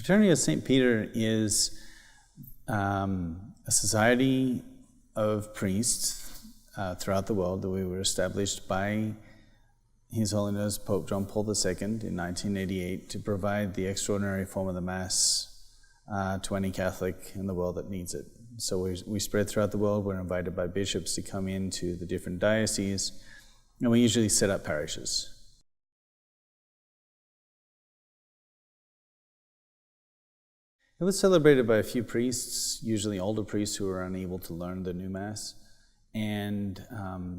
Fraternity of St. Peter is a society of priests throughout the world that we were established by His Holiness Pope John Paul II in 1988 to provide the extraordinary form of the Mass to any Catholic in the world that needs it. So we spread throughout the world. We're invited by bishops to come into the different dioceses, and we usually set up parishes. It was celebrated by a few priests, usually older priests who were unable to learn the new Mass, and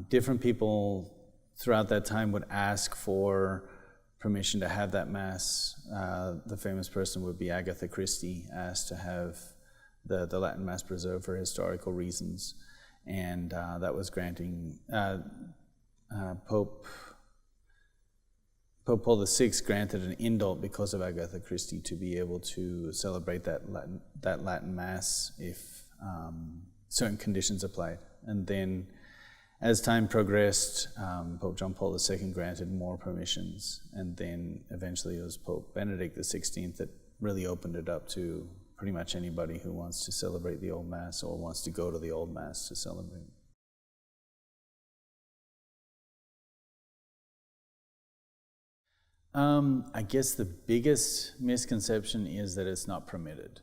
different people throughout that time would ask for permission to have that Mass. The famous person would be Agatha Christie, asked to have the Latin Mass preserved for historical reasons, and that was granting. Pope Paul VI granted an indult because of Agatha Christie to be able to celebrate that Latin Mass if certain conditions applied. And then as time progressed, Pope John Paul II granted more permissions, and then eventually it was Pope Benedict XVI that really opened it up to pretty much anybody who wants to celebrate the Old Mass or wants to go to the Old Mass to celebrate. I guess the biggest misconception is that it's not permitted.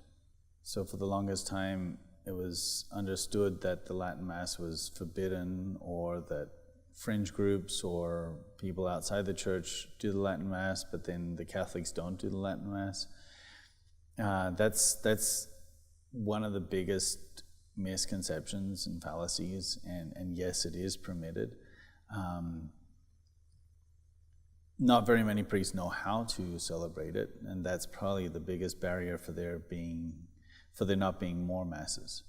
So for the longest time, it was understood that the Latin Mass was forbidden, or that fringe groups or people outside the church do the Latin Mass, but then the Catholics don't do the Latin Mass. That's one of the biggest misconceptions and fallacies, and yes, it is permitted. Not very many priests know how to celebrate it, and that's probably the biggest barrier for there not being more Masses.